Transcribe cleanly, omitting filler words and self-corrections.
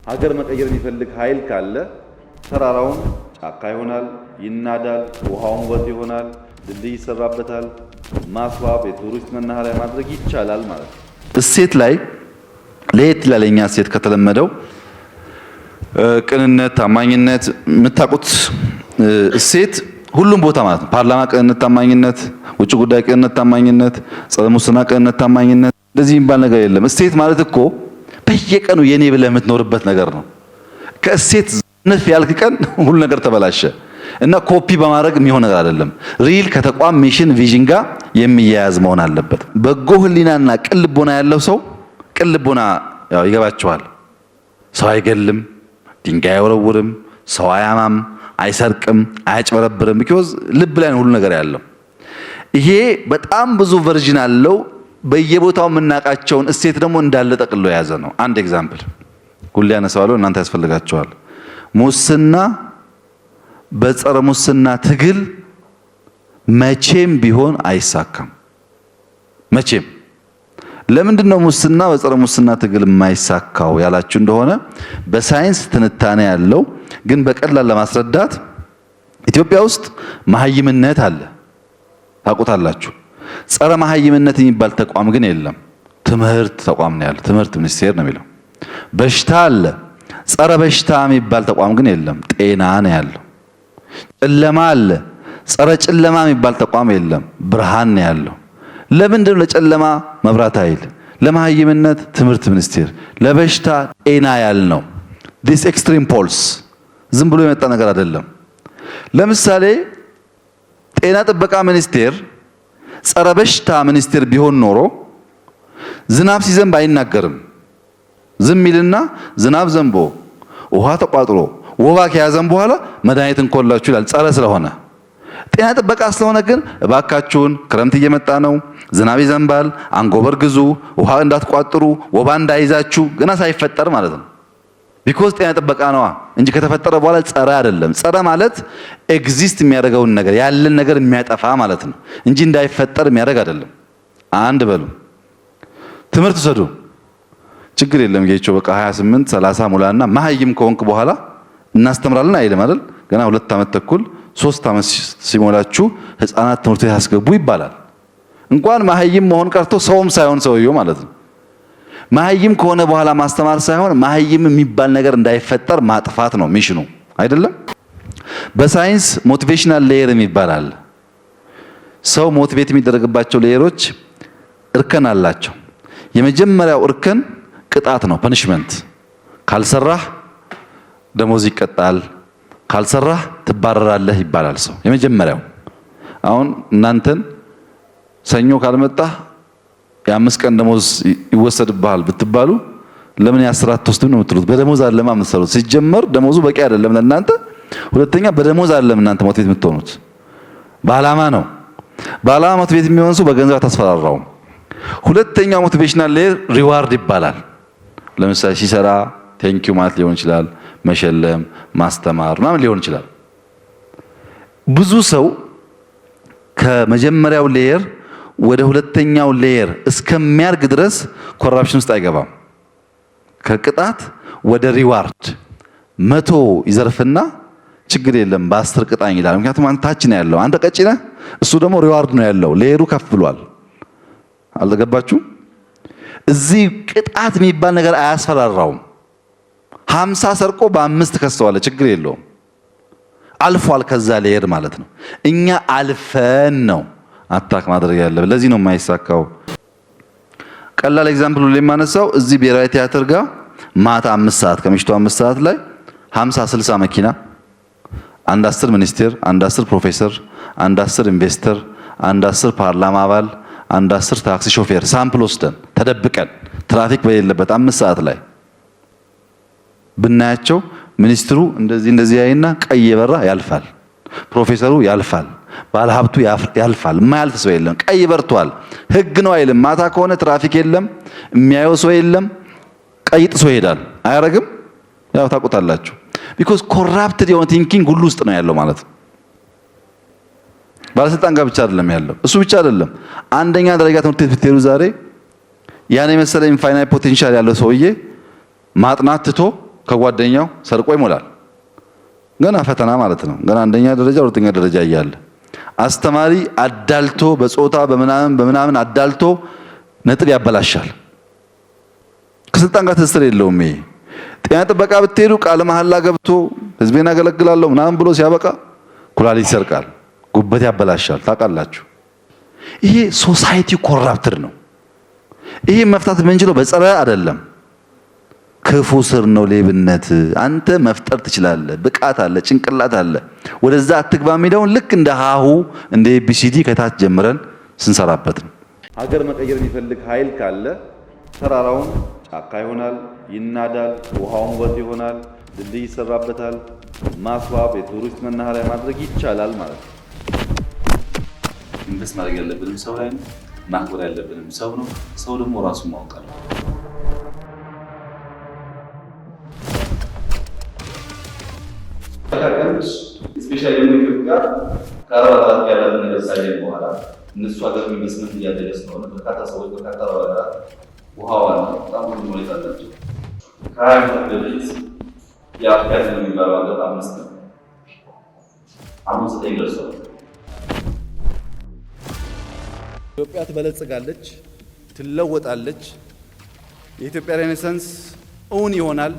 ሀገር መቀየር የሚፈልግ ኃይል ካለ ተራራውን ጫካ ይሆናል፣ ይናዳል፣ ውሃውን ወጥ ይሆናል፣ ድልድይ ይሰራበታል፣ ማስዋብ፣ የቱሪስት መናኸሪያ ማድረግ ይቻላል ማለት ነው። እሴት ላይ ለየት ይላል። የኛ እሴት ከተለመደው ቅንነት፣ ታማኝነት የምታውቁት እሴት ሁሉም ቦታ ማለት ነው። ፓርላማ ቅንነት፣ ታማኝነት፣ ውጭ ጉዳይ ቅንነት፣ ታማኝነት፣ ጸረ ሙስና ቅንነት፣ ታማኝነት እንደዚህ የሚባል ነገር የለም። እሴት ማለት እኮ በየቀኑ የኔ ብለህ የምትኖርበት ነገር ነው። ከእሴት ዝንፍ ያልክ ቀን ሁሉ ነገር ተበላሸ እና ኮፒ በማድረግ የሚሆን ነገር አይደለም። ሪል ከተቋም ሚሽን ቪዥን ጋር የሚያያዝ መሆን አለበት። በጎ ህሊናና ቅን ልቦና ያለው ሰው ቅን ልቦና ያው ይገባቸዋል። ሰው አይገልም፣ ድንጋይ አይወረውርም፣ ሰው አያማም፣ አይሰርቅም፣ አያጭበረብርም። ቢኮዝ ልብ ላይ ነው ሁሉ ነገር ያለው። ይሄ በጣም ብዙ ቨርዥን አለው። በየቦታው የምናውቃቸውን እሴት ደግሞ እንዳለ ጠቅሎ የያዘ ነው። አንድ ኤግዛምፕል ሁሌ ያነሳዋለሁ፣ እናንተ ያስፈልጋቸዋል። ሙስና በጸረ ሙስና ትግል መቼም ቢሆን አይሳካም። መቼም። ለምንድን ነው ሙስና በጸረ ሙስና ትግል የማይሳካው ያላችሁ እንደሆነ በሳይንስ ትንታኔ ያለው ግን በቀላል ለማስረዳት ኢትዮጵያ ውስጥ መሀይምነት አለ፣ ታውቁታላችሁ። ጸረ መሀይምነት የሚባል ተቋም ግን የለም። ትምህርት ተቋም ነው ያለው፣ ትምህርት ሚኒስቴር ነው የሚለው። በሽታ አለ፣ ጸረ በሽታ የሚባል ተቋም ግን የለም፣ ጤና ነው ያለው። ጨለማ አለ፣ ጸረ ጨለማ የሚባል ተቋም የለም፣ ብርሃን ነው ያለው። ለምንድን ነው ለጨለማ መብራት ኃይል፣ ለመሀይምነት ትምህርት ሚኒስቴር፣ ለበሽታ ጤና ያልነው? ዲስ ኤክስትሪም ፖልስ ዝም ብሎ የመጣ ነገር አይደለም። ለምሳሌ ጤና ጥበቃ ሚኒስቴር ጸረ በሽታ ሚኒስቴር ቢሆን ኖሮ ዝናብ ሲዘንብ አይናገርም። ዝም ይልና ዝናብ ዘንቦ ውሃ ተቋጥሮ ወባ ከያዘን በኋላ መድኃኒት እንኮላችሁ ይላል፣ ጸረ ስለሆነ። ጤና ጥበቃ ስለሆነ ግን እባካችሁን ክረምት እየመጣ ነው፣ ዝናብ ይዘንባል፣ አንጎበር ግዙ፣ ውሃ እንዳትቋጥሩ፣ ወባ እንዳይዛችሁ፣ ገና ሳይፈጠር ማለት ነው። ቢኮዝ ጤና ጥበቃ ነዋ እንጂ ከተፈጠረ በኋላ ጸረ አይደለም። ጸረ ማለት ኤግዚስት የሚያደርገውን ነገር ያለን ነገር የሚያጠፋ ማለት ነው እንጂ እንዳይፈጠር የሚያደርግ አይደለም። አንድ በሉ። ትምህርት ውሰዱ፣ ችግር የለም ጌቾ በቃ 28 30 ሙላና መሀይም ከሆንክ በኋላ እናስተምራለን አይልም አይደል? ገና 2 ዓመት ተኩል 3 ዓመት ሲሞላችሁ ህፃናት ትምህርት ቤት ያስገቡ ይባላል። እንኳን መሀይም መሆን ቀርቶ ሰውም ሳይሆን ሰውየው ማለት ነው። መሀይም ከሆነ በኋላ ማስተማር ሳይሆን መሀይም የሚባል ነገር እንዳይፈጠር ማጥፋት ነው ሚሽኑ አይደለም። በሳይንስ ሞቲቬሽናል ሌየር የሚባል ሰው ሞቲቬት የሚደረግባቸው ሌየሮች እርከን አላቸው። የመጀመሪያው እርከን ቅጣት ነው፣ ፐኒሽመንት። ካልሰራህ ደሞዝ ይቀጣል፣ ካልሰራህ ትባረራለህ ይባላል። ሰው የመጀመሪያው አሁን እናንተን ሰኞ ካልመጣህ የ5 ቀን ደሞዝ ይወሰድብሃል ብትባሉ ለምን የ10 አትወስዱም ነው የምትሉት? በደሞዝ አይደለም የምትሰሩት። ሲጀመር ደሞዙ በቂ አይደለም ለእናንተ። ሁለተኛ በደሞዝ አይደለም እናንተ ሞቲቬት የምትሆኑት፣ በዓላማ ነው። በዓላማ ሞቲቬት የሚሆን ሰው በገንዘብ አታስፈራራውም። ሁለተኛው ሞቲቬሽናል ሌየር ሪዋርድ ይባላል። ለምሳሌ ሲሰራ ቴንኪው ማለት ሊሆን ይችላል፣ መሸለም፣ ማስተማር ምናምን ሊሆን ይችላል። ብዙ ሰው ከመጀመሪያው ሌየር ወደ ሁለተኛው ሌየር እስከሚያርግ ድረስ ኮራፕሽን ውስጥ አይገባም። ከቅጣት ወደ ሪዋርድ 100 ይዘርፍና ችግር የለም በ10 ቅጣኝ ይላል። ምክንያቱም አንተ ታች ነው ያለው፣ አንተ ቀጭ ነህ፣ እሱ ደግሞ ሪዋርድ ነው ያለው። ሌየሩ ከፍ ብሏል። አልተገባችሁ? እዚህ ቅጣት የሚባል ነገር አያስፈራራውም። 50 ሰርቆ በ5 ከሰዋለ፣ ችግር የለውም። አልፏል ከዛ ሌየር ማለት ነው። እኛ አልፈን ነው አታክ ማድረግ ያለብን። ለዚህ ነው የማይሳካው። ቀላል ኤግዛምፕል ላይ የማነሳው እዚህ ብሔራዊ ቲያትር ጋር ማታ 5 ሰዓት ከምሽቱ 5 ሰዓት ላይ 50 60 መኪና፣ አንድ 10 ሚኒስቴር፣ አንድ 10 ፕሮፌሰር፣ አንድ 10 ኢንቨስተር፣ አንድ 10 ፓርላማ አባል፣ አንድ 10 ታክሲ ሾፌር ሳምፕል ወስደን ተደብቀን ትራፊክ በሌለበት 5 ሰዓት ላይ ብናያቸው ሚኒስትሩ እንደዚህ ያይና ቀይ የበራ ያልፋል፣ ፕሮፌሰሩ ያልፋል፣ ባለሀብቱ ያልፋል። የማያልፍ ሰው የለም። ቀይ በርቷል፣ ህግ ነው አይልም። ማታ ከሆነ ትራፊክ የለም፣ የሚያየው ሰው የለም፣ ቀይ ጥሶ ይሄዳል። አያረግም? ያው ታውቁታላችሁ። ቢኮዝ ኮራፕትድ የሆነ ቲንኪንግ ሁሉ ውስጥ ነው ያለው ማለት ነው። ባለስልጣን ጋር ብቻ አይደለም ያለው። እሱ ብቻ አይደለም። አንደኛ ደረጃ ትምህርት ቤት ብትሄዱ ዛሬ ያን የመሰለ ኢንፋይናይት ፖቴንሻል ያለው ሰውዬ ማጥናት ትቶ ከጓደኛው ሰርቆ ይሞላል። ገና ፈተና ማለት ነው። ገና አንደኛ ደረጃ ሁለተኛ ደረጃ እያለ አስተማሪ አዳልቶ በጾታ በምናምን አዳልቶ ነጥብ ያበላሻል። ከስልጣን ጋር ትስስር የለውም። ይሄ ጤና ጥበቃ ብትሄዱ ቃለ መሐላ ገብቶ ህዝቤን አገለግላለሁ ምናምን ብሎ ሲያበቃ ኩላሊት ይሰርቃል፣ ጉበት ያበላሻል። ታውቃላችሁ። ይሄ ሶሳይቲ ኮራፕትድ ነው። ይሄ መፍታት የምንችለው በጸረ አይደለም፣ ክፉ ስር ነው ሌብነት። አንተ መፍጠር ትችላለህ፣ ብቃት አለ፣ ጭንቅላት አለ። ወደዛ አትግባ የሚለውን ልክ እንደ ሀሁ እንደ ኤቢሲዲ ከታች ጀምረን ስንሰራበት ነው። ሀገር መቀየር የሚፈልግ ኃይል ካለ ተራራውን ጫካ ይሆናል፣ ይናዳል፣ ውሃውን ወንዝ ይሆናል፣ ድልድይ ይሰራበታል፣ ማስዋብ፣ የቱሪስት መናኸሪያ ማድረግ ይቻላል ማለት ነው። ኢንቨስት ማድረግ ያለብንም ሰው ላይ ነው። ማክበር ያለብንም ሰው ነው። ሰው ደግሞ ራሱን ማወቅ አለ። ስፔሻሊ ኢትዮጵያ ከአረባት ያለውን ነገር ሳይሆን በኋላ እነሱ ሀገር ኢንቨስትመንት እያደረገ ስለሆነ በርካታ ሰዎች በርካታ ሀገራት ውሃዋን በጣም ብዙ ሁኔታ አላቸው። ከ20 ዓመት በፊት የአፍሪካ ህዝብ የሚባለው ሀገር 5 ነው። አሁን 9 ደርሷል። ኢትዮጵያ ትበለጽጋለች፣ ትለወጣለች። የኢትዮጵያ ሬኔሳንስ እውን ይሆናል።